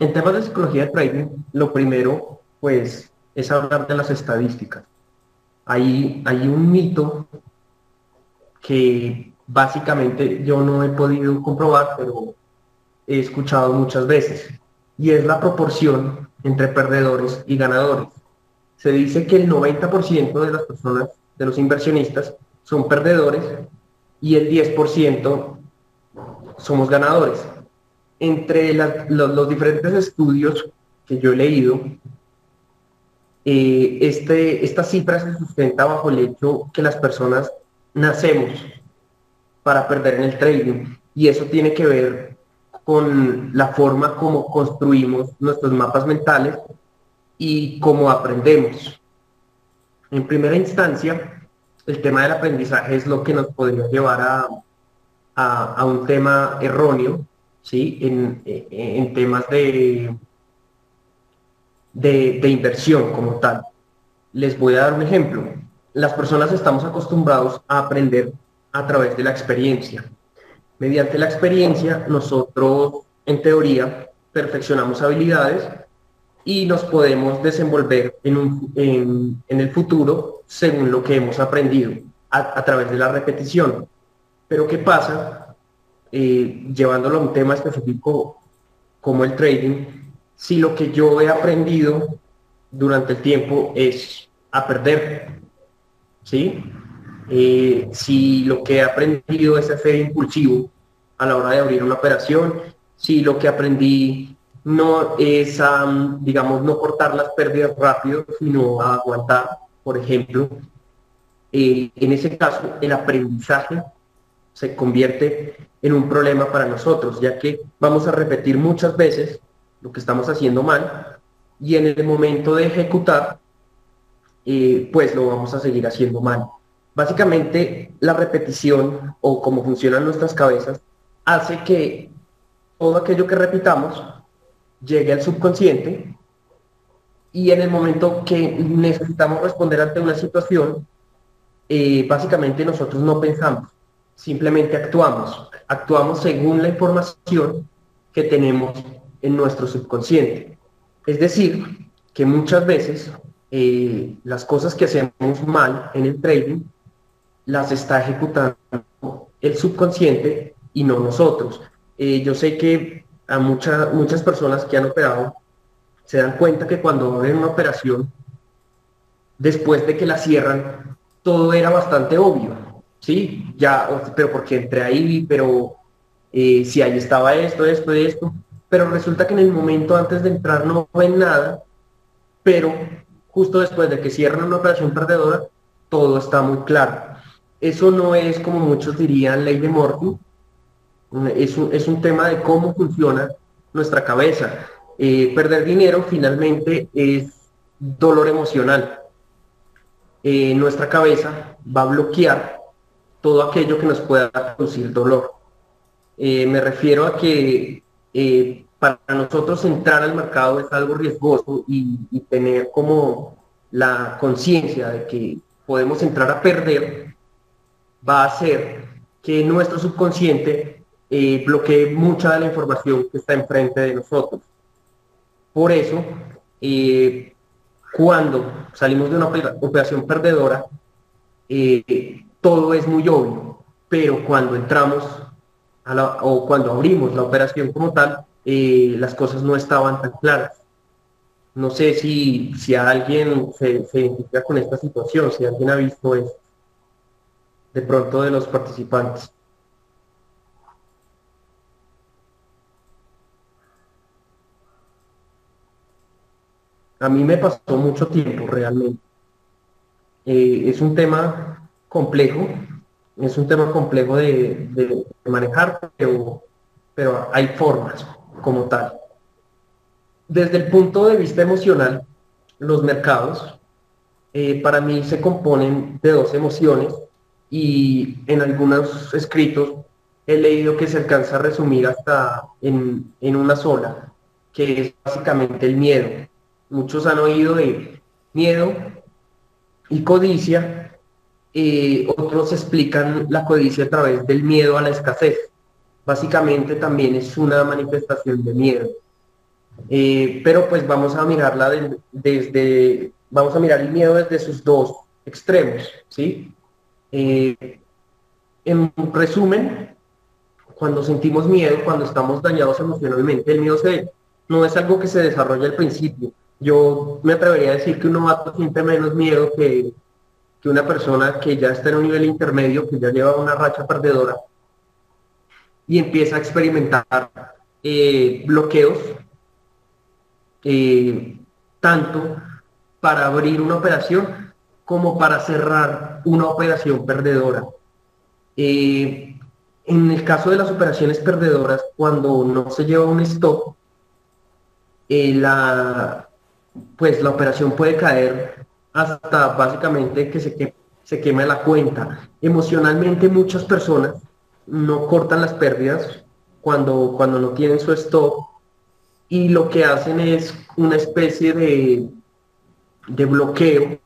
En temas de psicología de trading, lo primero, pues, es hablar de las estadísticas. Hay un mito que básicamente yo no he podido comprobar, pero he escuchado muchas veces, y es la proporción entre perdedores y ganadores. Se dice que el 90% de las personas, de los inversionistas, son perdedores y el 10% somos ganadores. Entre los diferentes estudios que yo he leído, esta cifra se sustenta bajo el hecho que las personas nacemos para perder en el trading y eso tiene que ver con la forma como construimos nuestros mapas mentales y cómo aprendemos. En primera instancia, el tema del aprendizaje es lo que nos podría llevar a un tema erróneo, ¿sí? En temas de inversión como tal. Les voy a dar un ejemplo. Las personas estamos acostumbrados a aprender a través de la experiencia. Mediante la experiencia, nosotros, en teoría, perfeccionamos habilidades y nos podemos desenvolver en el futuro según lo que hemos aprendido a través de la repetición. Pero ¿qué pasa? Llevándolo a un tema específico como el trading, si lo que yo he aprendido durante el tiempo es a perder, ¿sí? Si lo que he aprendido es a ser impulsivo a la hora de abrir una operación, si lo que aprendí no es, digamos, no cortar las pérdidas rápido, sino a aguantar, por ejemplo, en ese caso el aprendizaje se convierte en un problema para nosotros, ya que vamos a repetir muchas veces lo que estamos haciendo mal y en el momento de ejecutar, pues lo vamos a seguir haciendo mal. Básicamente, la repetición o cómo funcionan nuestras cabezas hace que todo aquello que repitamos llegue al subconsciente y en el momento que necesitamos responder ante una situación, básicamente nosotros no pensamos, simplemente actuamos según la información que tenemos en nuestro subconsciente. Es decir, que muchas veces las cosas que hacemos mal en el trading las está ejecutando el subconsciente y no nosotros. Yo sé que a muchas personas que han operado se dan cuenta que cuando abren una operación, después de que la cierran, todo era bastante obvio, ¿sí? Ya, pero porque entré ahí, pero si ahí estaba esto, pero resulta que en el momento antes de entrar no ven nada, pero justo después de que cierran una operación perdedora, todo está muy claro. Eso no es como muchos dirían ley de Murphy, es un tema de cómo funciona nuestra cabeza. Perder dinero finalmente es dolor emocional. Nuestra cabeza va a bloquear todo aquello que nos pueda producir dolor. Me refiero a que para nosotros entrar al mercado es algo riesgoso y tener como la conciencia de que podemos entrar a perder va a hacer que nuestro subconsciente bloquee mucha de la información que está enfrente de nosotros. Por eso, eh, cuando salimos de una operación perdedora, todo es muy obvio, pero cuando entramos o cuando abrimos la operación como tal, las cosas no estaban tan claras. No sé si alguien se identifica con esta situación, si alguien ha visto esto de pronto de los participantes. A mí me pasó mucho tiempo realmente. Es un tema complejo, es un tema complejo de manejar, pero hay formas como tal. Desde el punto de vista emocional, los mercados para mí se componen de dos emociones y en algunos escritos he leído que se alcanza a resumir hasta en una sola, que es básicamente el miedo. Muchos han oído de miedo y codicia, otros explican la codicia a través del miedo a la escasez. Básicamente también es una manifestación de miedo. Pero pues vamos a mirarla vamos a mirar el miedo desde sus dos extremos, ¿sí? En resumen, cuando sentimos miedo, cuando estamos dañados emocionalmente, el miedo no es algo que se desarrolla al principio. Yo me atrevería a decir que un novato siente menos miedo que una persona que ya está en un nivel intermedio, que ya lleva una racha perdedora y empieza a experimentar bloqueos, tanto para abrir una operación como para cerrar una operación perdedora. En el caso de las operaciones perdedoras, cuando no se lleva un stop, pues la operación puede caer hasta básicamente que se queme la cuenta. Emocionalmente muchas personas no cortan las pérdidas cuando no tienen su stop y lo que hacen es una especie de bloqueo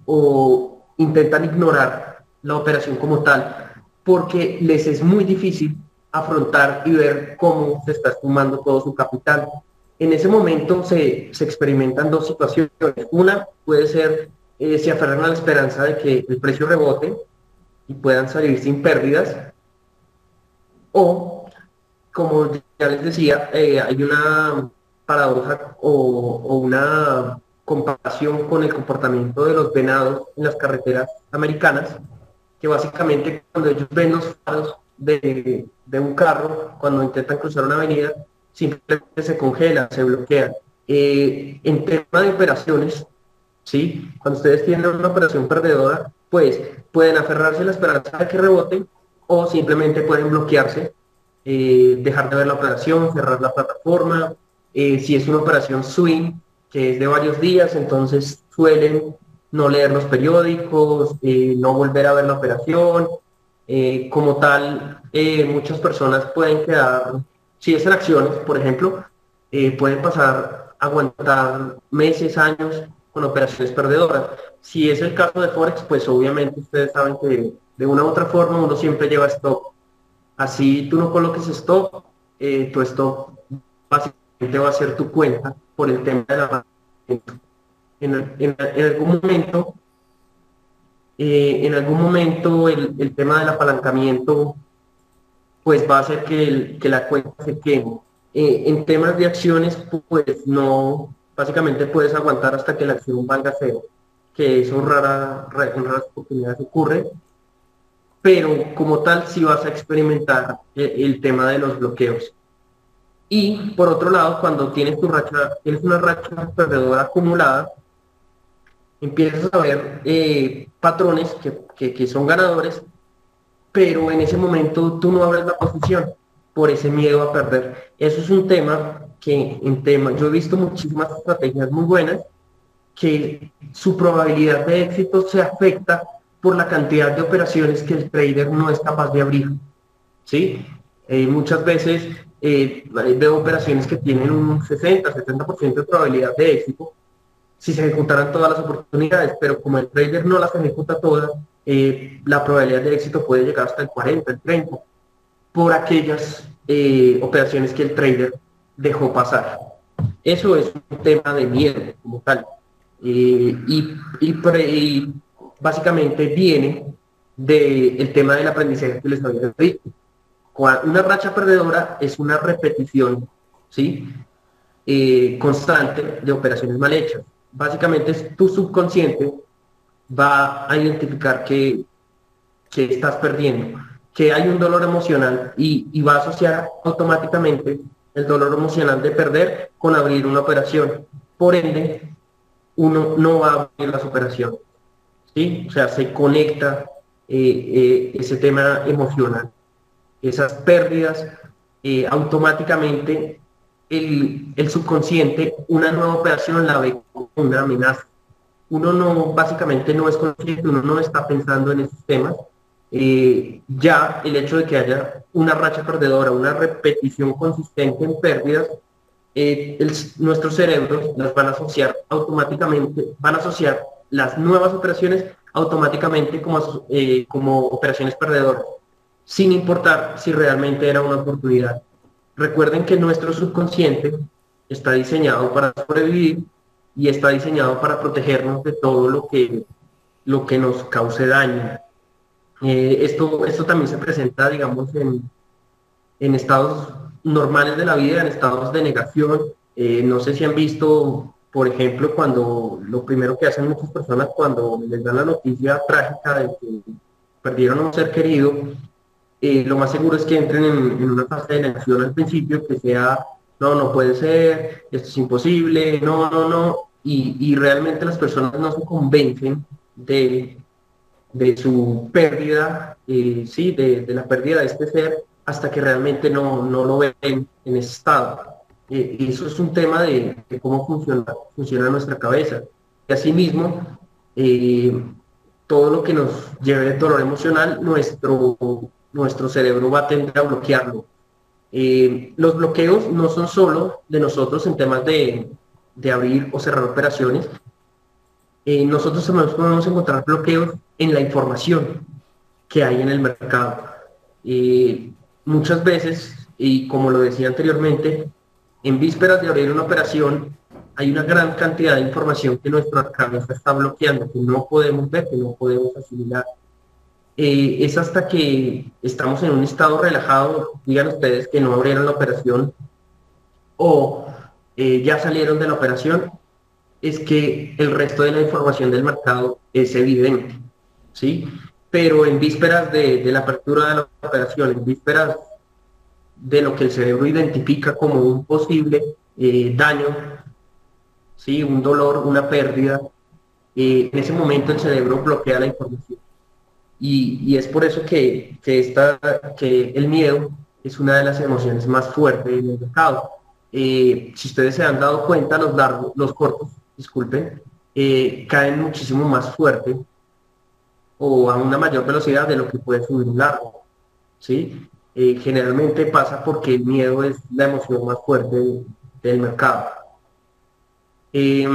o intentan ignorar la operación como tal porque les es muy difícil afrontar y ver cómo se está esfumando todo su capital. En ese momento se experimentan dos situaciones. Una puede ser, se aferran a la esperanza de que el precio rebote y puedan salir sin pérdidas, o, como ya les decía, hay una paradoja o una comparación con el comportamiento de los venados en las carreteras americanas, que básicamente cuando ellos ven los faros de un carro, cuando intentan cruzar una avenida, simplemente se congelan, se bloquean. En tema de operaciones, ¿sí? Cuando ustedes tienen una operación perdedora, pues pueden aferrarse a la esperanza de que rebote o simplemente pueden bloquearse, dejar de ver la operación, cerrar la plataforma. Si es una operación swing, que es de varios días, entonces suelen no leer los periódicos, no volver a ver la operación. Como tal, muchas personas pueden quedar, si es en acciones, por ejemplo, pueden pasar a aguantar meses, años con operaciones perdedoras. Si es el caso de Forex, pues obviamente ustedes saben que de una u otra forma uno siempre lleva stop. Así tú no coloques stop, tu stop básicamente va a ser tu cuenta por el tema de la en algún momento, el tema del apalancamiento pues va a hacer que la cuenta se queme. En temas de acciones, pues no, básicamente puedes aguantar hasta que la acción valga cero, que eso en raras oportunidades ocurre, pero como tal sí vas a experimentar el tema de los bloqueos. Y por otro lado, cuando tienes una racha perdedora acumulada, empiezas a ver patrones que son ganadores, pero en ese momento tú no abres la posición por ese miedo a perder. Eso es un tema yo he visto muchísimas estrategias muy buenas que su probabilidad de éxito se afecta por la cantidad de operaciones que el trader no es capaz de abrir, ¿sí? Muchas veces veo operaciones que tienen un 60-70% de probabilidad de éxito si se ejecutaran todas las oportunidades, pero como el trader no las ejecuta todas, la probabilidad de éxito puede llegar hasta el 40, el 30, por aquellas operaciones que el trader dejó pasar. Eso es un tema de miedo como tal. Y básicamente viene del tema del aprendizaje que les había dicho. Una racha perdedora es una repetición, ¿sí? Constante de operaciones mal hechas. Básicamente tu subconsciente va a identificar que estás perdiendo, que hay un dolor emocional y va a asociar automáticamente el dolor emocional de perder con abrir una operación. Por ende, uno no va a abrir las operaciones, ¿sí? O sea, se conecta ese tema emocional. Esas pérdidas, automáticamente el subconsciente, una nueva operación la ve como una amenaza. Uno no, básicamente no es consciente, uno no está pensando en esos temas. Ya el hecho de que haya una racha perdedora, una repetición consistente en pérdidas, nuestros cerebros las van a asociar automáticamente, van a asociar las nuevas operaciones automáticamente como operaciones perdedoras, sin importar si realmente era una oportunidad. Recuerden que nuestro subconsciente está diseñado para sobrevivir y está diseñado para protegernos de todo lo que nos cause daño. Esto también se presenta, digamos, en estados normales de la vida, en estados de negación. No sé si han visto, por ejemplo, cuando lo primero que hacen muchas personas cuando les dan la noticia trágica de que perdieron a un ser querido, lo más seguro es que entren en una fase de negación al principio, que sea, no, no puede ser, esto es imposible, no, no, no, y realmente las personas no se convencen de su pérdida, sí, de la pérdida de este ser, hasta que realmente no lo ven en ese estado. Y eso es un tema de cómo funciona nuestra cabeza. Y asimismo, eh, todo lo que nos lleve de dolor emocional, nuestro cerebro va a tender a bloquearlo. Los bloqueos no son solo de nosotros en temas de abrir o cerrar operaciones. Nosotros también podemos encontrar bloqueos en la información que hay en el mercado. Muchas veces, y como lo decía anteriormente, en vísperas de abrir una operación, hay una gran cantidad de información que nuestra cabeza está bloqueando, que no podemos ver, que no podemos asimilar. Es hasta que estamos en un estado relajado, digan ustedes que no abrieron la operación o ya salieron de la operación, es que el resto de la información del mercado es evidente, ¿sí? Pero en vísperas de la apertura de la operación, en vísperas de lo que el cerebro identifica como un posible daño, ¿sí? Un dolor, una pérdida, en ese momento el cerebro bloquea la información. Y es por eso que el miedo es una de las emociones más fuertes en el mercado. Si ustedes se han dado cuenta, los cortos, disculpen, caen muchísimo más fuerte o a una mayor velocidad de lo que puede subir un largo, ¿sí? Generalmente pasa porque el miedo es la emoción más fuerte del mercado. Eh,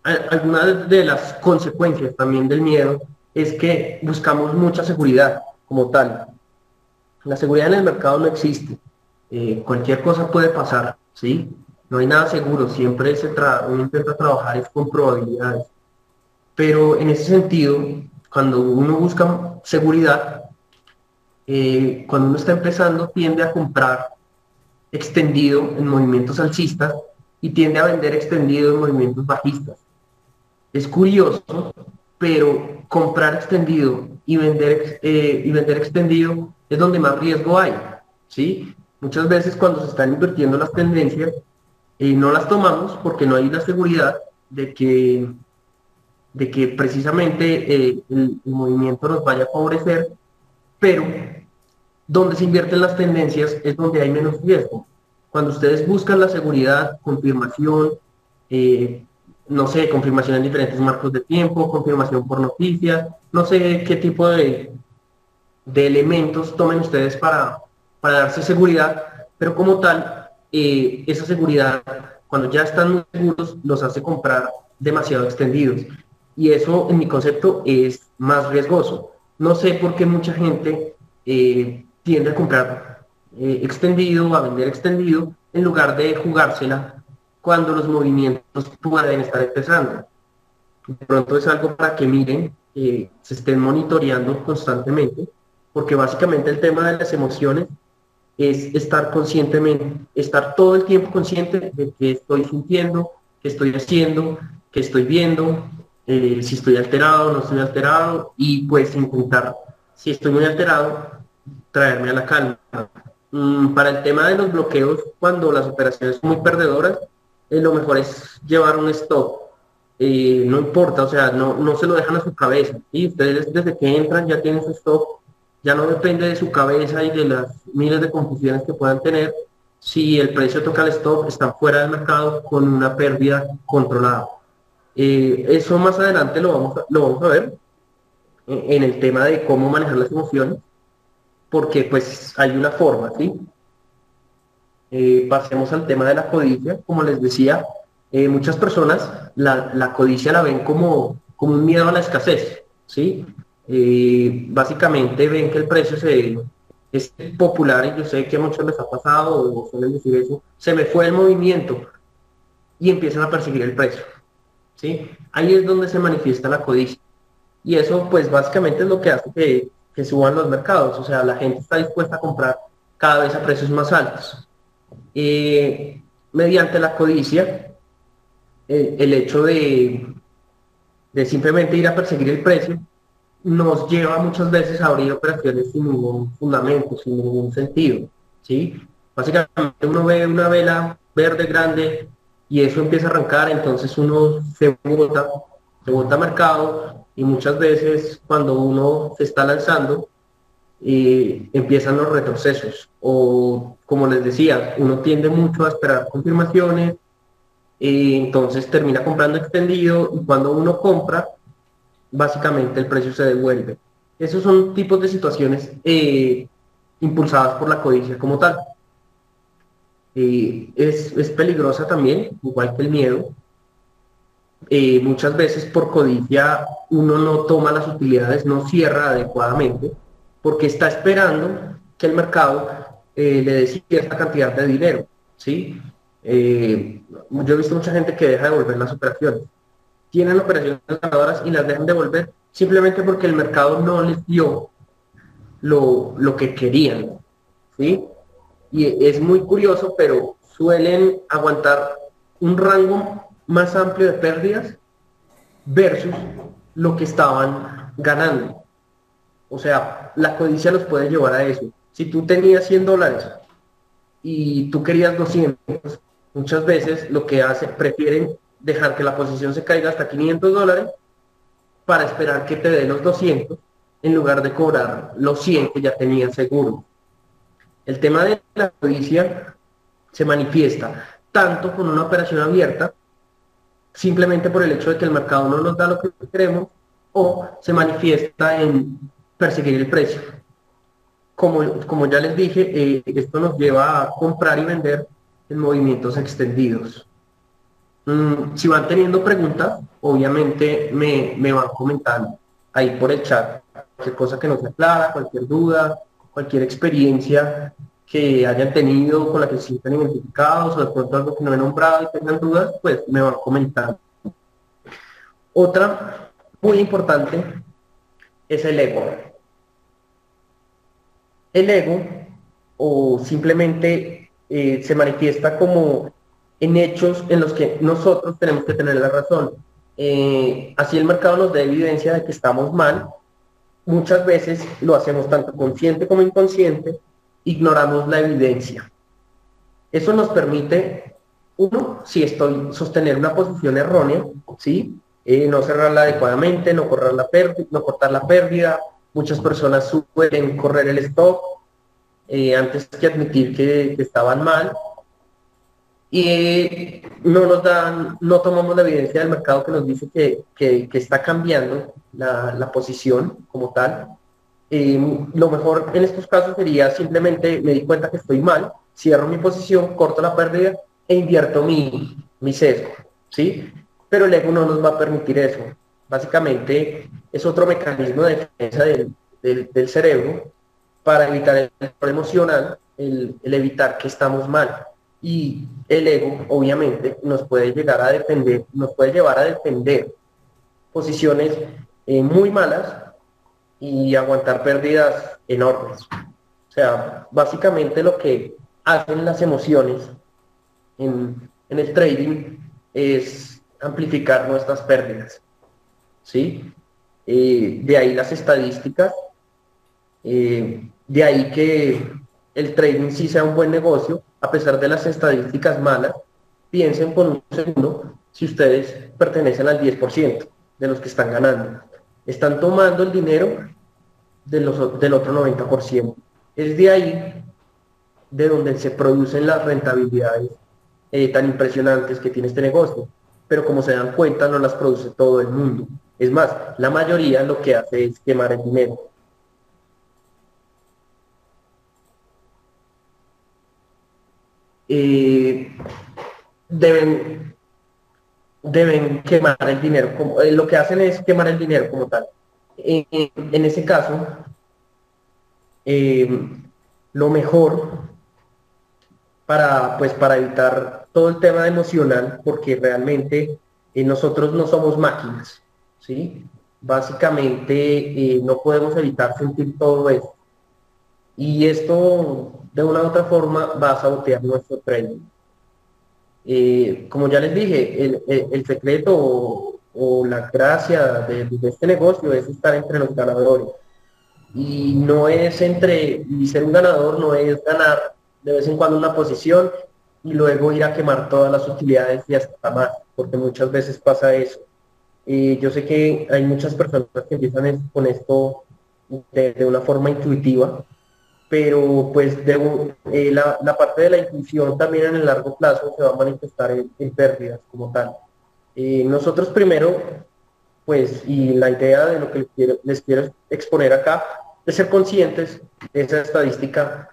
Algunas de las consecuencias también del miedo es que buscamos mucha seguridad como tal. La seguridad en el mercado no existe. Cualquier cosa puede pasar, ¿sí? No hay nada seguro, siempre uno intenta trabajar es con probabilidades. Pero en ese sentido, cuando uno busca seguridad, cuando uno está empezando, tiende a comprar extendido en movimientos alcistas y tiende a vender extendido en movimientos bajistas. Es curioso, pero comprar extendido y vender extendido es donde más riesgo hay, ¿sí? Muchas veces cuando se están invirtiendo las tendencias, no las tomamos porque no hay la seguridad de que precisamente el movimiento nos vaya a favorecer, pero donde se invierten las tendencias es donde hay menos riesgo. Cuando ustedes buscan la seguridad, confirmación, eh, no sé, confirmación en diferentes marcos de tiempo, confirmación por noticias, no sé qué tipo de elementos tomen ustedes para darse seguridad, pero como tal, esa seguridad, cuando ya están muy seguros, los hace comprar demasiado extendidos. Y eso, en mi concepto, es más riesgoso. No sé por qué mucha gente tiende a comprar extendido, a vender extendido, en lugar de jugársela cuando los movimientos pueden estar empezando. De pronto es algo para que miren, se estén monitoreando constantemente, porque básicamente el tema de las emociones es estar conscientemente, estar todo el tiempo consciente de qué estoy sintiendo, qué estoy haciendo, qué estoy viendo, si estoy alterado, no estoy alterado, y pues intentar, si estoy muy alterado, traerme a la calma. Para el tema de los bloqueos, cuando las operaciones son muy perdedoras, lo mejor es llevar un stop. No importa, o sea, no se lo dejan a su cabeza. Y ustedes desde que entran ya tienen su stop, ya no depende de su cabeza y de las miles de confusiones que puedan tener. Si el precio toca el stop, están fuera del mercado con una pérdida controlada. Eso más adelante lo vamos a ver en el tema de cómo manejar las emociones, porque pues hay una forma, ¿sí? Pasemos al tema de la codicia. Como les decía, muchas personas la codicia la ven como un miedo a la escasez, ¿sí? Básicamente ven que el precio es popular y yo sé que a muchos les ha pasado o suelen decir eso, se me fue el movimiento y empiezan a perseguir el precio, ¿sí? Ahí es donde se manifiesta la codicia. Y eso pues básicamente es lo que hace que suban los mercados, o sea, la gente está dispuesta a comprar cada vez a precios más altos. Mediante la codicia, el hecho de simplemente ir a perseguir el precio, nos lleva muchas veces a abrir operaciones sin ningún fundamento, sin ningún sentido, ¿sí? Básicamente uno ve una vela verde grande y eso empieza a arrancar, entonces uno se bota a mercado y muchas veces cuando uno se está lanzando, empiezan los retrocesos o como les decía, uno tiende mucho a esperar confirmaciones, entonces termina comprando extendido y cuando uno compra básicamente el precio se devuelve. Esos son tipos de situaciones impulsadas por la codicia como tal. Es peligrosa también, igual que el miedo. Muchas veces por codicia uno no toma las utilidades, no cierra adecuadamente, porque está esperando que el mercado le dé cierta cantidad de dinero, ¿sí? Yo he visto mucha gente que deja de devolver las operaciones, tienen operaciones ganadoras y las dejan de devolver simplemente porque el mercado no les dio lo que querían, ¿sí? Y es muy curioso, pero suelen aguantar un rango más amplio de pérdidas versus lo que estaban ganando. O sea, la codicia los puede llevar a eso. Si tú tenías $100 y tú querías 200, muchas veces lo que hacen, prefieren dejar que la posición se caiga hasta $500 para esperar que te dé los 200 en lugar de cobrar los 100 que ya tenían seguro. El tema de la codicia se manifiesta tanto con una operación abierta, simplemente por el hecho de que el mercado no nos da lo que queremos, o se manifiesta en perseguir el precio. Como ya les dije, esto nos lleva a comprar y vender en movimientos extendidos. Si van teniendo preguntas, obviamente me van comentando ahí por el chat. Cualquier cosa que no se aclara, cualquier duda, cualquier experiencia que hayan tenido con la que se sientan identificados o de pronto algo que no he nombrado y tengan dudas, pues me van comentando. Otra muy importante es el ego. El ego o simplemente se manifiesta como en hechos en los que nosotros tenemos que tener la razón. Así el mercado nos da evidencia de que estamos mal. Muchas veces lo hacemos tanto consciente como inconsciente, ignoramos la evidencia. Eso nos permite, uno, si estoy sostener una posición errónea, ¿sí? No cerrarla adecuadamente, no cortar la pérdida. Muchas personas suelen correr el stop antes que admitir que estaban mal y no tomamos la evidencia del mercado que nos dice que está cambiando la posición como tal. Lo mejor en estos casos sería simplemente me di cuenta que estoy mal, cierro mi posición, corto la pérdida e invierto mi sesgo, ¿sí? Pero el ego no nos va a permitir eso. Básicamente es otro mecanismo de defensa del cerebro para evitar el error emocional, el evitar que estamos mal. Y el ego, obviamente, nos puede llegar a defender, nos puede llevar a defender posiciones muy malas y aguantar pérdidas enormes. O sea, básicamente lo que hacen las emociones en el trading es amplificar nuestras pérdidas, ¿sí? De ahí las estadísticas, de ahí que el trading sí sea un buen negocio, a pesar de las estadísticas malas. Piensen por un segundo si ustedes pertenecen al 10% de los que están ganando. Están tomando el dinero del otro 90%. Es de ahí de donde se producen las rentabilidades tan impresionantes que tiene este negocio. Pero como se dan cuenta, no las produce todo el mundo. Es más, la mayoría lo que hace es quemar el dinero. Eh, deben, deben quemar el dinero. Lo que hacen es quemar el dinero como tal. En ese caso, lo mejor para, pues, para evitar todo el tema emocional, porque realmente nosotros no somos máquinas, ¿sí? Básicamente no podemos evitar sentir todo eso. Y esto, de una u otra forma, va a sabotear nuestro trading. Como ya les dije, el secreto o la gracia de este negocio es estar entre los ganadores. Y no es y ser un ganador no es ganar de vez en cuando una posición y luego ir a quemar todas las utilidades y hasta más, porque muchas veces pasa eso. Yo sé que hay muchas personas que empiezan con esto de una forma intuitiva, pero pues la parte de la intuición también en el largo plazo se va a manifestar en pérdidas como tal. Nosotros primero, pues, y la idea de lo que les quiero exponer acá, es ser conscientes de esa estadística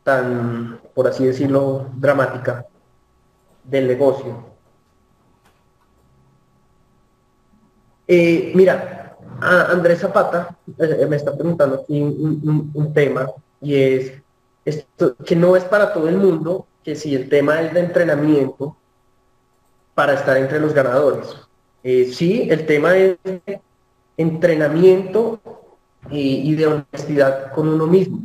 tan, por así decirlo, dramática del negocio. Mira, Andrés Zapata me está preguntando aquí un tema y es esto, que no es para todo el mundo, que si el tema es de entrenamiento para estar entre los ganadores. Sí, el tema es de entrenamiento y de honestidad con uno mismo.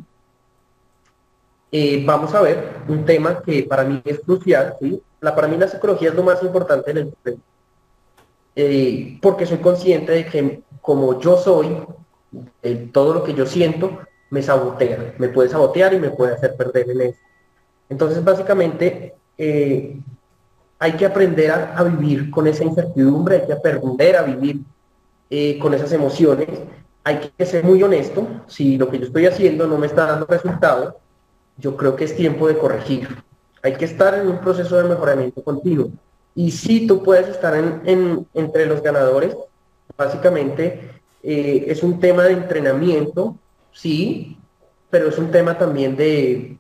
Vamos a ver un tema que para mí es crucial, ¿sí? Para mí la psicología es lo más importante en el tema, porque soy consciente de que como yo soy, todo lo que yo siento me sabotea, me puede sabotear y me puede hacer perder en eso. Entonces, básicamente, hay que aprender a vivir con esa incertidumbre, hay que aprender a vivir con esas emociones, hay que ser muy honesto, si lo que yo estoy haciendo no me está dando resultado, yo creo que es tiempo de corregir. Hay que estar en un proceso de mejoramiento continuo. Y si tú puedes estar entre los ganadores, básicamente es un tema de entrenamiento, sí, pero es un tema también de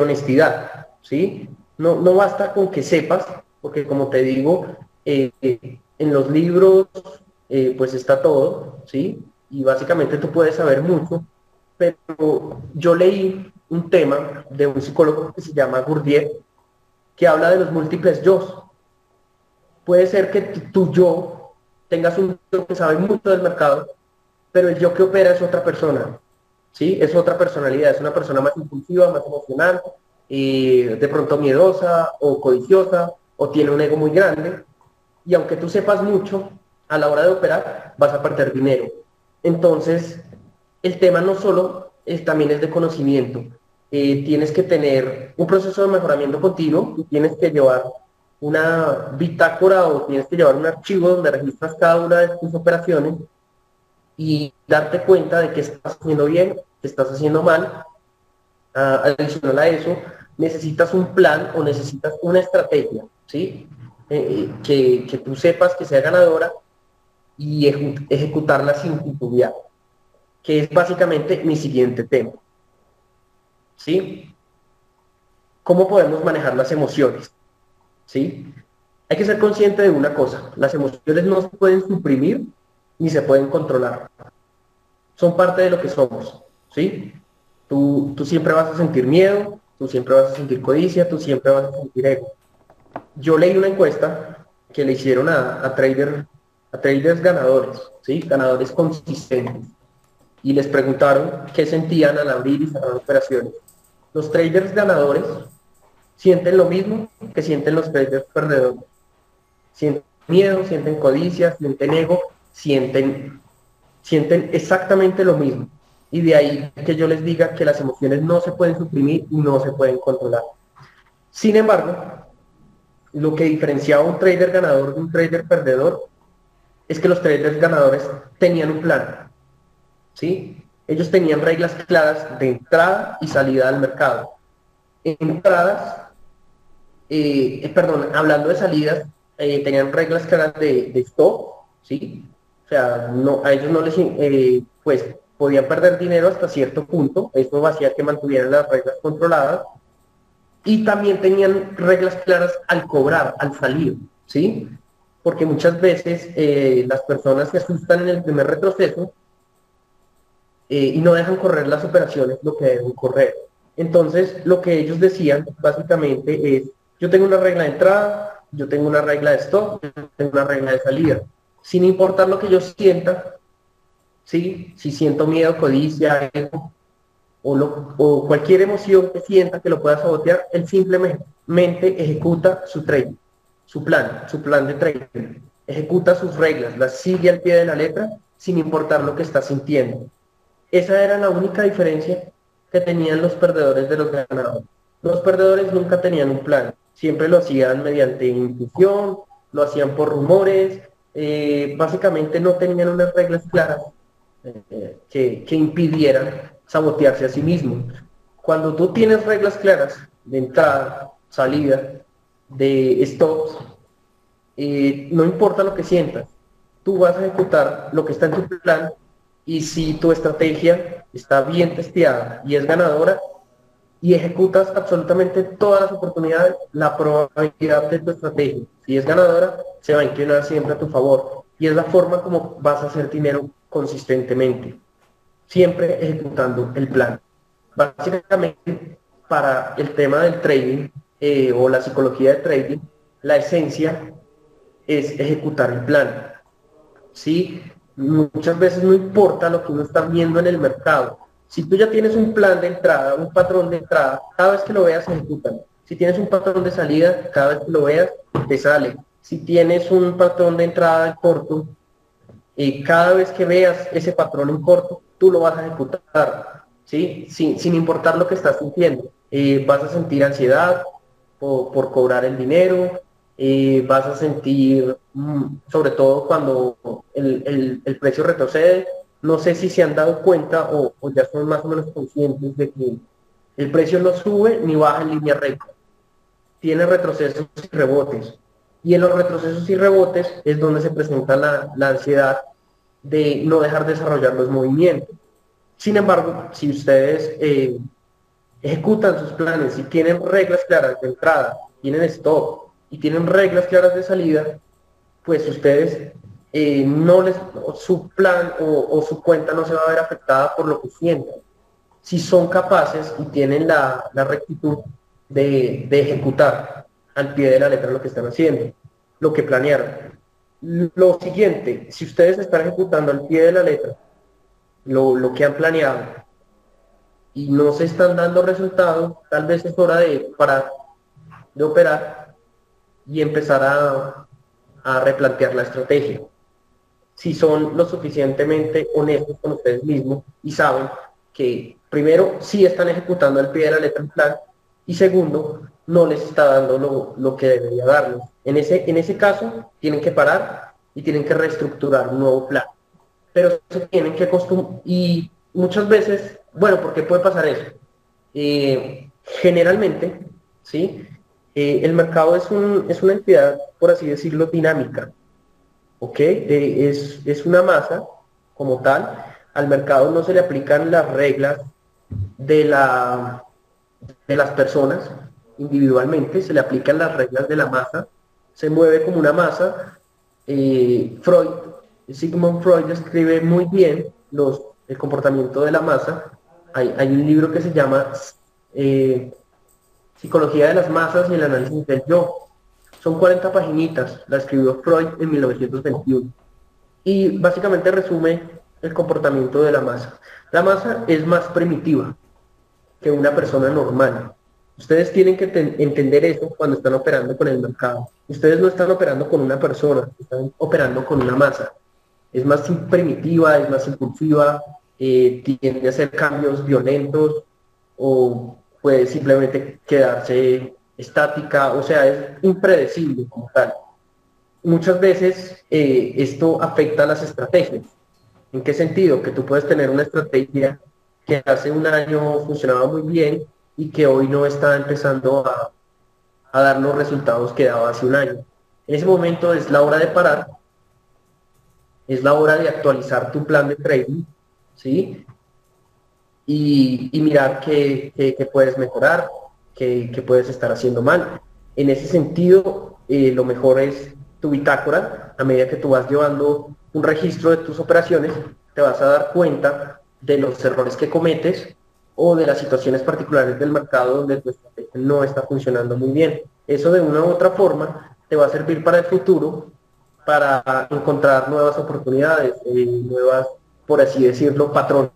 honestidad, ¿sí? No basta con que sepas, porque como te digo, en los libros pues está todo, ¿sí? Y básicamente tú puedes saber mucho, pero yo leí un tema de un psicólogo que se llama Gurdjieff, que habla de los múltiples yo. Puede ser que tu yo tengas un yo que sabe mucho del mercado, pero el yo que opera es otra persona, ¿sí? Es otra personalidad, es una persona más impulsiva, más emocional, de pronto miedosa o codiciosa, o tiene un ego muy grande, y aunque tú sepas mucho, a la hora de operar vas a perder dinero. Entonces, el tema no solo también es de conocimiento. Tienes que tener un proceso de mejoramiento continuo, y tienes que llevar una bitácora o tienes que llevar un archivo donde registras cada una de tus operaciones y darte cuenta de que estás haciendo bien, que estás haciendo mal. Adicional a eso, necesitas un plan o necesitas una estrategia, ¿sí? Que tú sepas que sea ganadora y ejecutarla sin titubear, que es básicamente mi siguiente tema, ¿sí? ¿Cómo podemos manejar las emociones? ¿Sí? Hay que ser consciente de una cosa, las emociones no se pueden suprimir ni se pueden controlar, son parte de lo que somos, ¿sí? Tú siempre vas a sentir miedo, tú siempre vas a sentir codicia, tú siempre vas a sentir ego. Yo leí una encuesta que le hicieron a traders ganadores, ¿sí? Ganadores consistentes, y les preguntaron qué sentían al abrir y cerrar operaciones. Los traders ganadores sienten lo mismo que sienten los traders perdedores. Sienten miedo, sienten codicia, sienten ego, sienten exactamente lo mismo. Y de ahí que yo les diga que las emociones no se pueden suprimir y no se pueden controlar. Sin embargo, lo que diferenciaba a un trader ganador de un trader perdedor es que los traders ganadores tenían un plan, ¿sí? Ellos tenían reglas claras de entrada y salida al mercado. Entradas, perdón, hablando de salidas, tenían reglas claras de stop, ¿sí? O sea, no, a ellos no les, pues, podían perder dinero hasta cierto punto, eso hacía que mantuvieran las reglas controladas, y también tenían reglas claras al cobrar, al salir, ¿sí? Porque muchas veces las personas se asustan en el primer retroceso y no dejan correr las operaciones lo que deben correr. Entonces, lo que ellos decían básicamente es, yo tengo una regla de entrada, yo tengo una regla de stop, yo tengo una regla de salida. Sin importar lo que yo sienta, ¿sí? Si siento miedo, codicia, ego, o cualquier emoción que sienta que lo pueda sabotear, él simplemente ejecuta su trading, su plan de trading. Ejecuta sus reglas, las sigue al pie de la letra, sin importar lo que está sintiendo. Esa era la única diferencia que tenían los perdedores de los ganadores. Los perdedores nunca tenían un plan, siempre lo hacían mediante intuición, lo hacían por rumores, básicamente no tenían unas reglas claras que impidieran sabotearse a sí mismos. Cuando tú tienes reglas claras de entrada, salida, de stops, no importa lo que sientas, tú vas a ejecutar lo que está en tu plan y si tu estrategia está bien testeada y es ganadora y ejecutas absolutamente todas las oportunidades, la probabilidad de tu estrategia, si es ganadora, se va a inclinar siempre a tu favor. Y es la forma como vas a hacer dinero consistentemente, siempre ejecutando el plan. Básicamente, para el tema del trading o la psicología de trading, la esencia es ejecutar el plan. ¿Sí? Muchas veces no importa lo que uno está viendo en el mercado. Si tú ya tienes un plan de entrada, un patrón de entrada, cada vez que lo veas, ejecútalo. Si tienes un patrón de salida, cada vez que lo veas, te sale. Si tienes un patrón de entrada en corto, cada vez que veas ese patrón en corto, tú lo vas a ejecutar, ¿sí? Sin importar lo que estás sintiendo. Vas a sentir ansiedad por cobrar el dinero, vas a sentir, sobre todo cuando el precio retrocede, no sé si se han dado cuenta o ya son más o menos conscientes de que el precio no sube ni baja en línea recta, tiene retrocesos y rebotes. Y en los retrocesos y rebotes es donde se presenta la ansiedad de no dejar desarrollar los movimientos. Sin embargo, si ustedes ejecutan sus planes y tienen reglas claras de entrada, tienen stop y tienen reglas claras de salida, pues ustedes no les, su plan o su cuenta no se va a ver afectada por lo que sientan. Si son capaces y tienen la rectitud de ejecutar al pie de la letra lo que están haciendo, lo que planearon. Lo siguiente, si ustedes están ejecutando al pie de la letra lo que han planeado y no se están dando resultados, tal vez es hora de parar, de operar y empezar a replantear la estrategia. Si son lo suficientemente honestos con ustedes mismos y saben que primero sí están ejecutando al pie de la letra el plan y segundo no les está dando lo que debería darles. En ese caso tienen que parar y tienen que reestructurar un nuevo plan. Pero se tienen que acostumbrar y muchas veces, bueno, ¿por qué puede pasar eso? Generalmente, ¿sí? El mercado es una entidad, por así decirlo, dinámica. ¿Ok? Es una masa como tal. Al mercado no se le aplican las reglas de, de las personas individualmente, se le aplican las reglas de la masa, se mueve como una masa. Sigmund Freud describe muy bien el comportamiento de la masa. Hay un libro que se llama Psicología de las masas y el análisis del yo. Son 40 paginitas, la escribió Freud en 1921. Y básicamente resume el comportamiento de la masa. La masa es más primitiva que una persona normal. Ustedes tienen que entender eso cuando están operando con el mercado. Ustedes no están operando con una persona, están operando con una masa. Es más primitiva, es más impulsiva, tiende a hacer cambios violentos o puede simplemente quedarse estática, o sea, es impredecible como tal. Muchas veces esto afecta a las estrategias. ¿En qué sentido? Que tú puedes tener una estrategia que hace un año funcionaba muy bien y que hoy no está empezando a dar los resultados que daba hace un año. En ese momento es la hora de parar, es la hora de actualizar tu plan de trading, ¿sí? Y mirar qué puedes mejorar, qué puedes estar haciendo mal. En ese sentido, lo mejor es tu bitácora. A medida que tú vas llevando un registro de tus operaciones, te vas a dar cuenta de los errores que cometes o de las situaciones particulares del mercado donde tu estrategia no está funcionando muy bien. Eso de una u otra forma te va a servir para el futuro, para encontrar nuevas oportunidades, nuevas, por así decirlo, patrones,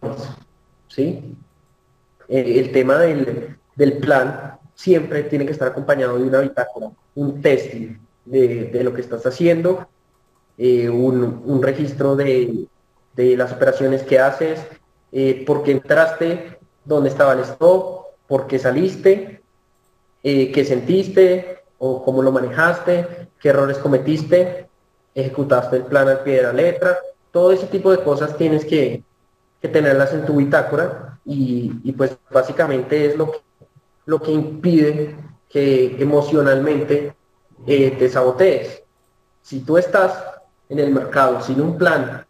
¿sí? El tema del plan siempre tiene que estar acompañado de una bitácora, un testing de lo que estás haciendo, un registro de las operaciones que haces, por qué entraste, dónde estaba el stop, por qué saliste, qué sentiste o cómo lo manejaste, qué errores cometiste, ejecutaste el plan al pie de la letra, todo ese tipo de cosas tienes que tenerlas en tu bitácora y pues básicamente es lo que impide que emocionalmente te sabotees. Si tú estás en el mercado sin un plan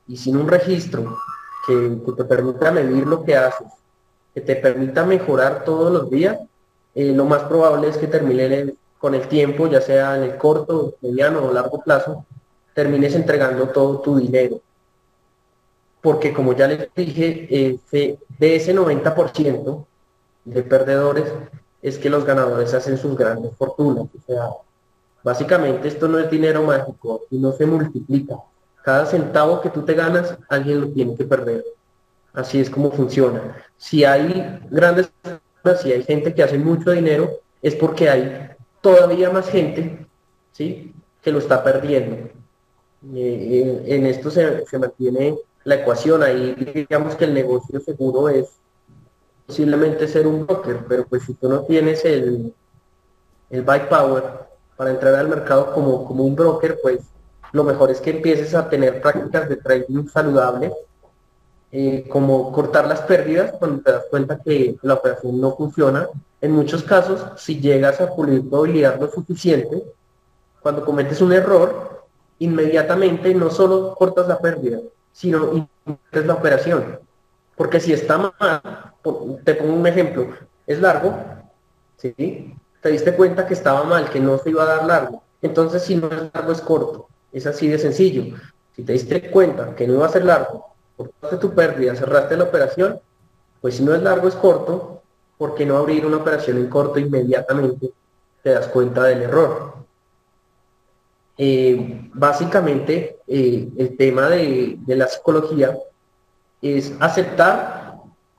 y sin un registro que te permita medir lo que haces, que te permita mejorar todos los días, lo más probable es que termine con el tiempo, ya sea en el corto, mediano o largo plazo, termines entregando todo tu dinero. Porque como ya les dije, de ese 90% de perdedores es que los ganadores hacen sus grandes fortunas. O sea, básicamente esto no es dinero mágico y no se multiplica. Cada centavo que tú te ganas, alguien lo tiene que perder. Así es como funciona. Si hay grandes, si hay gente que hace mucho dinero, es porque hay todavía más gente, ¿sí?, que lo está perdiendo. En esto se mantiene la ecuación. Ahí digamos que el negocio seguro es posiblemente ser un broker, pero pues si tú no tienes el buy power para entrar al mercado como un broker, pues lo mejor es que empieces a tener prácticas de trading saludable, como cortar las pérdidas cuando te das cuenta que la operación no funciona. En muchos casos, si llegas a pulir tu habilidad lo suficiente, cuando cometes un error, inmediatamente no solo cortas la pérdida, sino interrumpes la operación. Porque si está mal, te pongo un ejemplo, es largo, ¿sí? Te diste cuenta que estaba mal, que no se iba a dar largo. Entonces, si no es largo, es corto. Es así de sencillo. Si te diste cuenta que no iba a ser largo, cortaste tu pérdida, cerraste la operación, pues si no es largo, es corto. ¿Por qué no abrir una operación en corto inmediatamente? Te das cuenta del error. Básicamente, el tema de la psicología es aceptar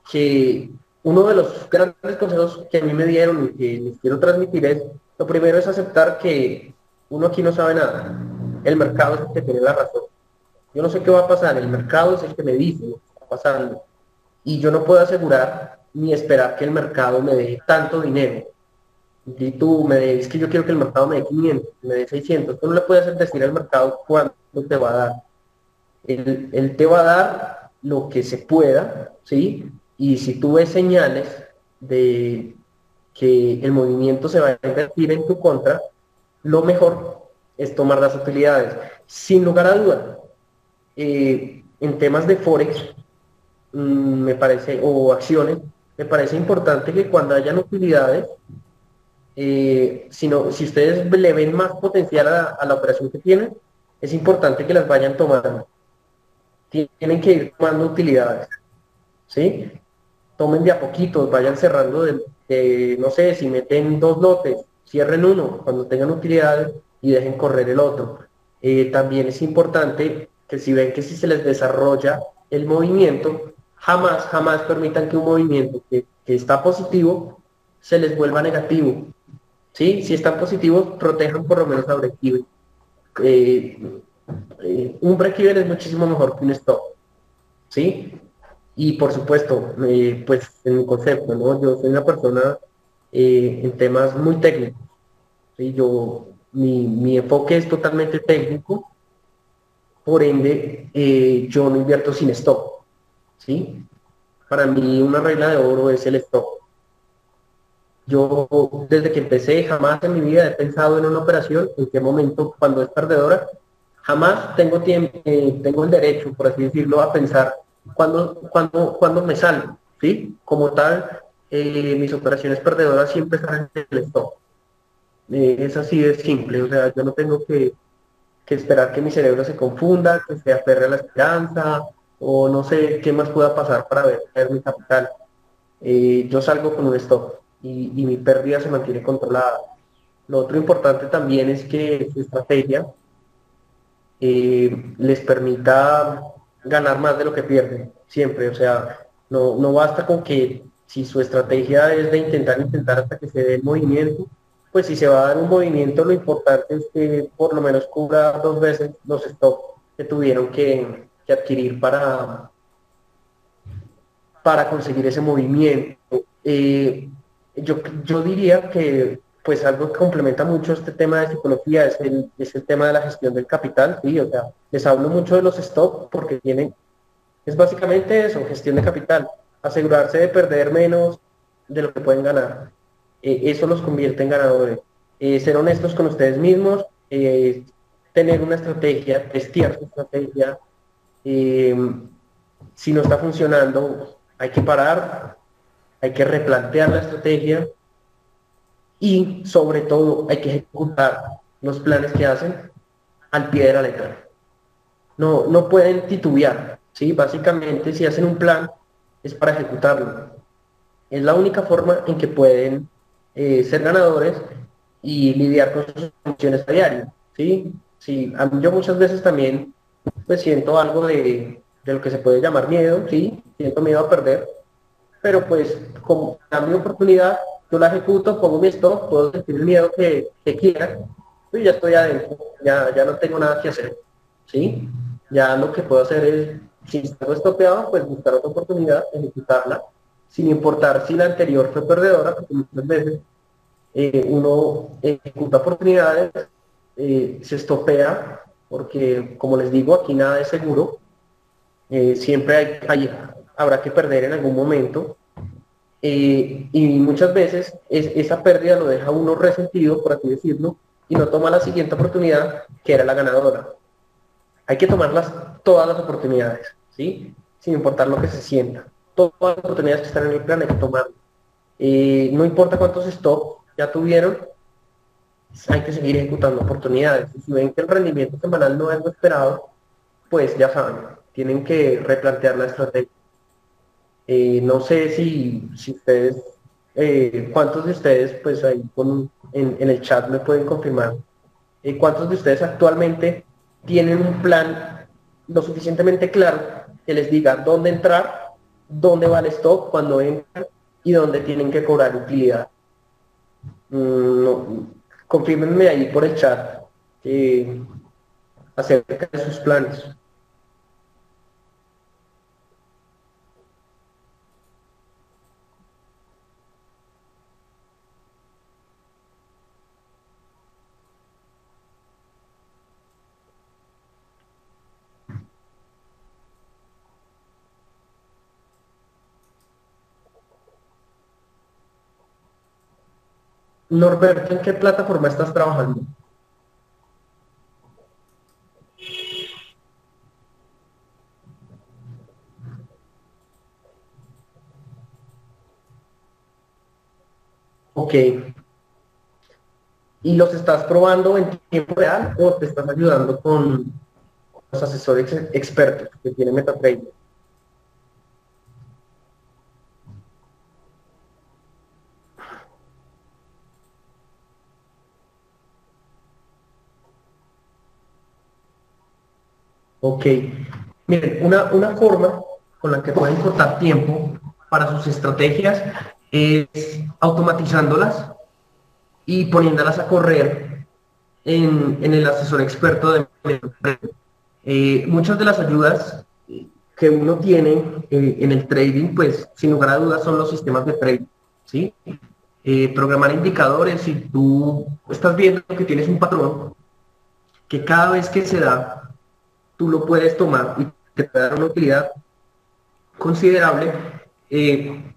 que uno de los grandes consejos que a mí me dieron y que les quiero transmitir es, lo primero es aceptar que uno aquí no sabe nada. El mercado es el que tiene la razón. Yo no sé qué va a pasar, el mercado es el que me dice lo que está pasando. Y yo no puedo asegurar ni esperar que el mercado me dé tanto dinero. Y tú me dices que yo quiero que el mercado me dé 500, me dé 600. Tú no le puedes decir al mercado cuánto te va a dar. Él te va a dar lo que se pueda, ¿sí? Y si tú ves señales de que el movimiento se va a invertir en tu contra, lo mejor es tomar las utilidades. Sin lugar a duda, en temas de Forex, me parece, o acciones, me parece importante que cuando hayan utilidades, si ustedes le ven más potencial a la operación que tienen, es importante que las vayan tomando. Tienen que ir tomando utilidades, ¿sí? Tomen de a poquitos, vayan cerrando no sé, si meten 2 lotes, cierren uno cuando tengan utilidades y dejen correr el otro. También es importante que si ven que si se les desarrolla el movimiento, jamás permitan que un movimiento que está positivo se les vuelva negativo, ¿sí? Si están positivos, protejan por lo menos a break-even. Eh, un break-even es muchísimo mejor que un stop, ¿sí? Y por supuesto, pues en mi concepto, ¿no? Yo soy una persona en temas muy técnicos, ¿sí? Mi enfoque es totalmente técnico, por ende, yo no invierto sin stop, ¿sí? Para mí una regla de oro es el stop. Yo desde que empecé jamás en mi vida he pensado en una operación, en qué momento, cuando es perdedora, jamás tengo tiempo, tengo el derecho, por así decirlo, a pensar cuándo me salgo, ¿sí? Como tal, mis operaciones perdedoras siempre están en el stop. Es así de simple, o sea, yo no tengo que esperar que mi cerebro se confunda, que se aferre a la esperanza, o no sé qué más pueda pasar para ver mi capital. Yo salgo con un stop y mi pérdida se mantiene controlada. Lo otro importante también es que su estrategia les permita ganar más de lo que pierden, siempre. O sea, no basta con que si su estrategia es de intentar hasta que se dé el movimiento, pues si se va a dar un movimiento, lo importante es que por lo menos cubra 2 veces los stops que tuvieron que adquirir para conseguir ese movimiento. Yo diría que pues algo que complementa mucho este tema de psicología es el tema de la gestión del capital, ¿sí? O sea, les hablo mucho de los stocks porque es básicamente eso, gestión de capital, asegurarse de perder menos de lo que pueden ganar. Eso los convierte en ganadores. Ser honestos con ustedes mismos, tener una estrategia, testear su estrategia, eh, si no está funcionando, hay que parar, hay que replantear la estrategia y sobre todo hay que ejecutar los planes que hacen al pie de la letra. No pueden titubear, ¿sí? Básicamente si hacen un plan es para ejecutarlo. Es la única forma en que pueden ser ganadores y lidiar con sus emociones a diario, ¿sí? Sí, yo muchas veces también pues siento algo de lo que se puede llamar miedo, ¿sí? Siento miedo a perder, pero pues como cambio oportunidad, yo la ejecuto, pongo mi stop, puedo sentir el miedo que quiera, y ya estoy adentro, ya no tengo nada que hacer, ¿sí? Ya lo que puedo hacer es, si estoy estopeado, pues buscar otra oportunidad, ejecutarla, sin importar si la anterior fue perdedora, porque muchas veces uno ejecuta oportunidades, se estopea, porque como les digo, aquí nada es seguro, siempre habrá que perder en algún momento, y muchas veces esa pérdida lo deja uno resentido, por así decirlo, y no toma la siguiente oportunidad, que era la ganadora. Hay que todas las oportunidades, ¿sí? Sin importar lo que se sienta. Todas las oportunidades que están en el plan hay que tomarlas. No importa cuántos stops ya tuvieron, hay que seguir ejecutando oportunidades. Y si ven que el rendimiento semanal no es lo esperado, pues ya saben, tienen que replantear la estrategia. No sé si ustedes, cuántos de ustedes, pues ahí en el chat me pueden confirmar, cuántos de ustedes actualmente tienen un plan lo suficientemente claro que les diga dónde entrar, dónde va el stock, cuándo entran y dónde tienen que cobrar utilidad. No, confírmenme ahí por el chat acerca de sus planes. Norberto, ¿en qué plataforma estás trabajando? Ok. ¿Y los estás probando en tiempo real o te estás ayudando con los asesores expertos que tiene MetaTrader? Ok. Miren, una forma con la que pueden cortar tiempo para sus estrategias es automatizándolas y poniéndolas a correr en el asesor experto de muchas de las ayudas que uno tiene en el trading, pues sin lugar a dudas son los sistemas de trading, ¿sí? Programar indicadores, si tú estás viendo que tienes un patrón que cada vez que se da, tú lo puedes tomar y te puede dar una utilidad considerable, eh,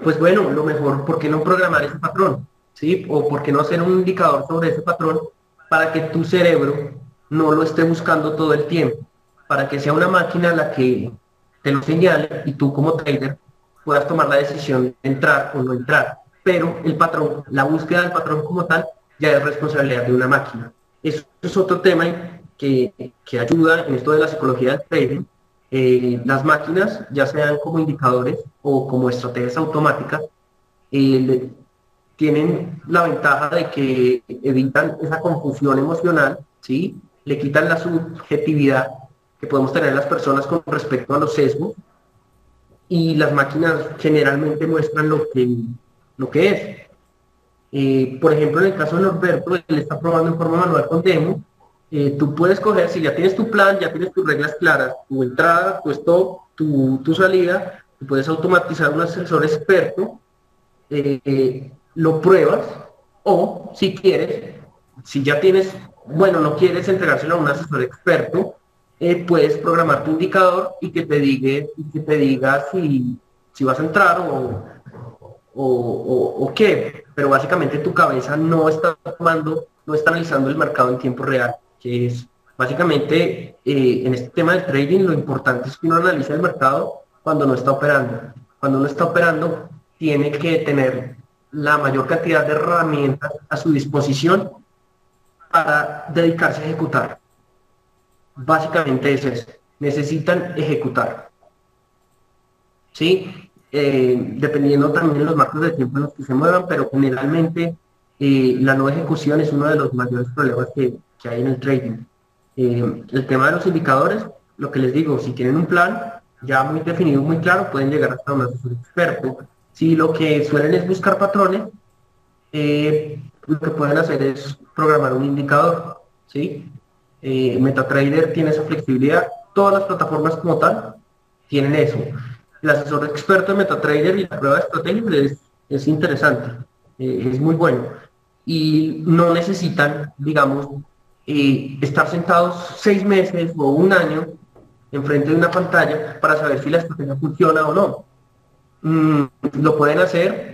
pues bueno, lo mejor, ¿por qué no programar ese patrón? ¿Sí? O ¿por qué no hacer un indicador sobre ese patrón para que tu cerebro no lo esté buscando todo el tiempo? Para que sea una máquina la que te lo señale y tú como trader puedas tomar la decisión de entrar o no entrar. Pero el patrón, la búsqueda del patrón como tal, ya es responsabilidad de una máquina. Eso es otro tema que ayuda en esto de la psicología del trading, Las máquinas, ya sean como indicadores o como estrategias automáticas, tienen la ventaja de que evitan esa confusión emocional, ¿sí? Le quitan la subjetividad que podemos tener las personas con respecto a los sesgos, y las máquinas generalmente muestran lo que es. Por ejemplo, en el caso de Norberto, él está probando en forma manual con demo. Tú puedes coger, si ya tienes tu plan, ya tienes tus reglas claras, tu entrada, tu stop, tu salida, tú puedes automatizar un asesor experto, lo pruebas, o si quieres, si ya tienes, bueno, no quieres entregárselo a un asesor experto, puedes programar tu indicador y que te diga si vas a entrar o qué, pero básicamente tu cabeza no está tomando, no está analizando el mercado en tiempo real, que es básicamente en este tema del trading lo importante es que uno analice el mercado cuando no está operando. Cuando uno está operando, tiene que tener la mayor cantidad de herramientas a su disposición para dedicarse a ejecutar. Básicamente es eso, necesitan ejecutar. ¿Sí? Dependiendo también de los marcos de tiempo en los que se muevan, pero generalmente la no ejecución es uno de los mayores problemas que hay en el trading. El tema de los indicadores, lo que les digo, si tienen un plan ya muy definido, muy claro, pueden llegar hasta un asesor experto. Si lo que suelen es buscar patrones, lo que pueden hacer es programar un indicador, ¿sí? MetaTrader tiene esa flexibilidad, todas las plataformas como tal tienen eso. El asesor experto de MetaTrader y la prueba de estrategia es interesante, es muy bueno. Y no necesitan, digamos, estar sentados 6 meses o un año enfrente de una pantalla para saber si la estrategia funciona o no. Lo pueden hacer,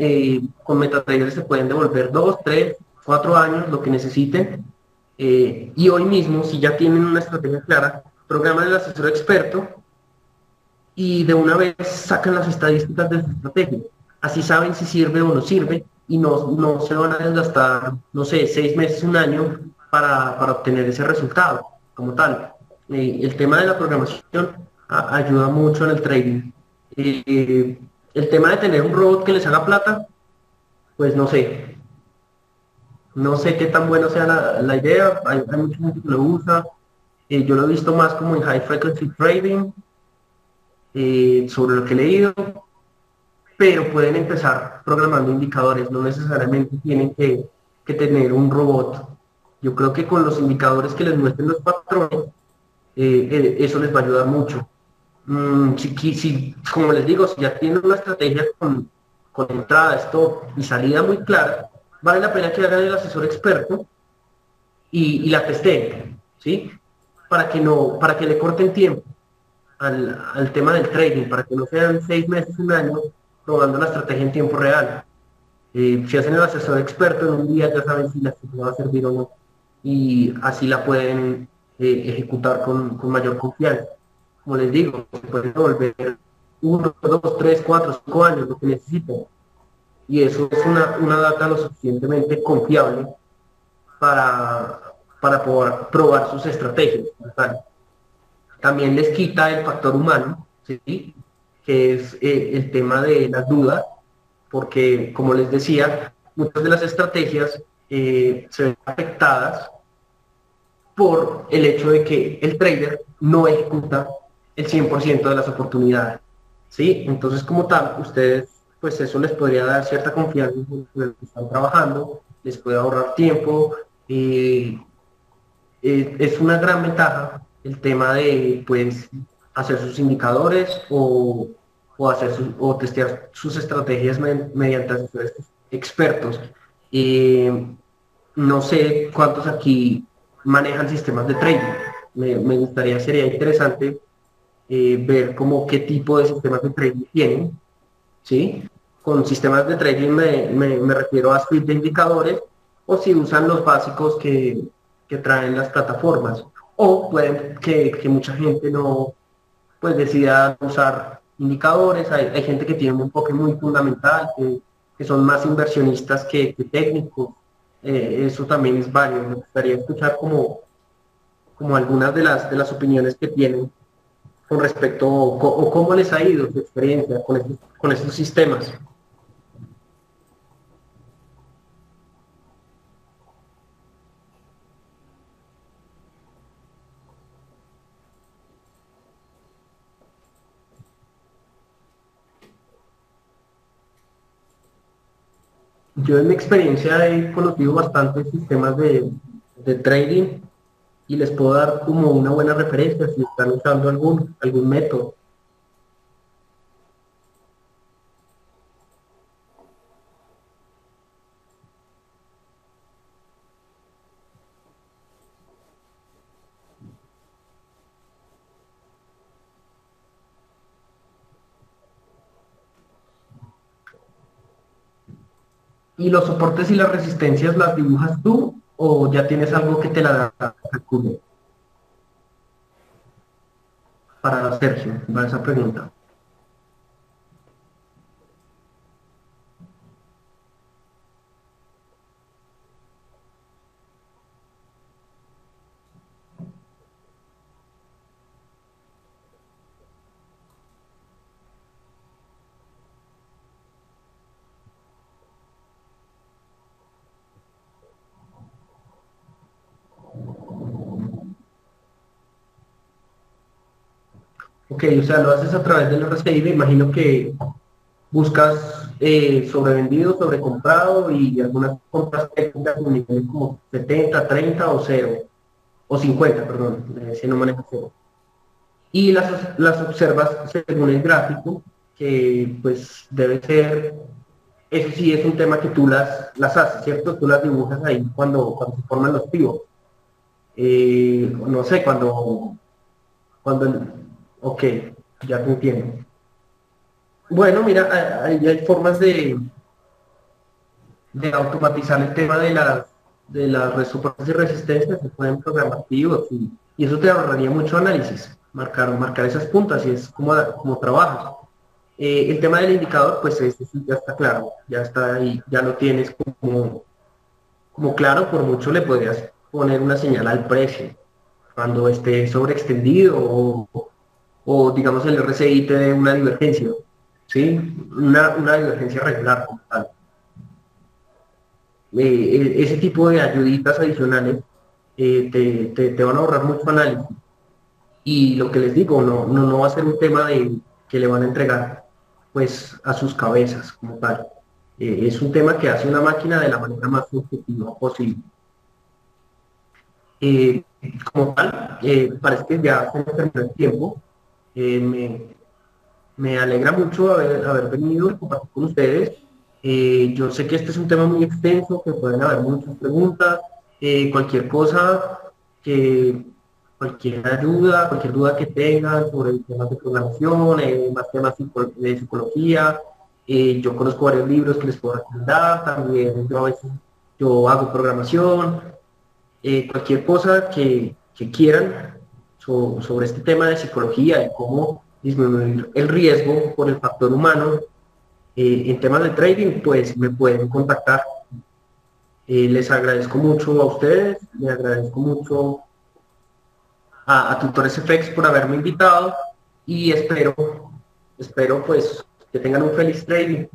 con MetaTrader se pueden devolver 2, 3, 4 años, lo que necesiten. Y hoy mismo, si ya tienen una estrategia clara, programan el asesor experto y de una vez sacan las estadísticas de su estrategia. Así saben si sirve o no sirve y no se van a desgastar, no sé, 6 meses, un año para obtener ese resultado como tal. El tema de la programación ayuda mucho en el trading. Eh, el tema de tener un robot que les haga plata, pues no sé qué tan bueno sea la idea, hay mucha gente que lo usa. Yo lo he visto más como en high frequency trading, sobre lo que he leído, pero pueden empezar programando indicadores, no necesariamente tienen que tener un robot. Yo creo que con los indicadores que les muestren los patrones, eso les va a ayudar mucho. Como les digo, si ya tienen una estrategia con entrada, stop y salida muy clara, vale la pena que hagan el asesor experto y la testeen, ¿sí? Para que le corten tiempo al tema del trading, para que no sean 6 meses, un año, probando la estrategia en tiempo real. Si hacen el asesor experto en un día, ya saben si la estrategia va a servir o no. Y así la pueden ejecutar con mayor confianza. Como les digo, se pueden volver 1, 2, 3, 4, 5 años, lo que necesiten. Y eso es una data lo suficientemente confiable para, para poder probar sus estrategias. También les quita el factor humano, ¿sí? Que es el tema de las dudas, porque como les decía, muchas de las estrategias se ven afectadas por el hecho de que el trader no ejecuta el 100% de las oportunidades, ¿sí? Entonces, como tal, ustedes, pues eso les podría dar cierta confianza en lo que están trabajando, les puede ahorrar tiempo. eh, es una gran ventaja el tema de, pues, hacer sus indicadores o testear sus estrategias mediante asesores expertos. Eh, no sé cuántos aquí manejan sistemas de trading. Me gustaría, sería interesante ver como qué tipo de sistemas de trading tienen, ¿sí? Con sistemas de trading me refiero a suite de indicadores, o si usan los básicos que traen las plataformas. O pueden que mucha gente no, pues decida usar indicadores. Hay gente que tiene un enfoque muy fundamental, que son más inversionistas que técnicos. Eso también es válido. Me gustaría escuchar como algunas de las opiniones que tienen. con respecto o cómo les ha ido su experiencia con estos sistemas. Yo en mi experiencia he conocido bastantes sistemas de trading y les puedo dar como una buena referencia si están usando algún método. ¿Y los soportes y las resistencias las dibujas tú o ya tienes algo que te la calcule? Para Sergio, para esa pregunta. Ok, o sea, lo haces a través del RSI, me imagino que buscas sobrevendido, sobrecomprado y algunas compras técnicas en niveles como 70, 30 o cero o 50, perdón, si no manejo cero. Y las observas según el gráfico, que pues debe ser, eso sí es un tema que tú las haces, ¿cierto? Tú las dibujas ahí cuando se forman los pivots. No sé, cuando, ok, ya te entiendo. Bueno, mira, hay formas de automatizar el tema de las soportes y resistencias, se pueden programar pivots y eso te ahorraría mucho análisis, marcar esas puntas y es como trabajas. El tema del indicador, pues este sí ya está claro, ya está ahí, ya lo tienes como claro, por mucho le podrías poner una señal al precio cuando esté sobreextendido o digamos el RSI te dé una divergencia, ¿sí? Una divergencia regular como tal. Ese tipo de ayuditas adicionales te van a ahorrar mucho análisis. Y lo que les digo, no va a ser un tema de que le van a entregar pues a sus cabezas como tal. Es un tema que hace una máquina de la manera más objetiva posible. Eh, Como tal, parece que ya se me terminó el tiempo. Me alegra mucho haber venido y compartir con ustedes. Yo sé que este es un tema muy extenso, que pueden haber muchas preguntas, cualquier cosa, que, cualquier duda que tengan sobre temas de programación, más temas de psicología. Yo conozco varios libros que les puedo recomendar, también yo a veces yo hago programación, cualquier cosa que quieran sobre este tema de psicología y cómo disminuir el riesgo por el factor humano en temas de trading, pues me pueden contactar. Les agradezco mucho a ustedes, les agradezco mucho a Tutores FX por haberme invitado y espero pues que tengan un feliz trading.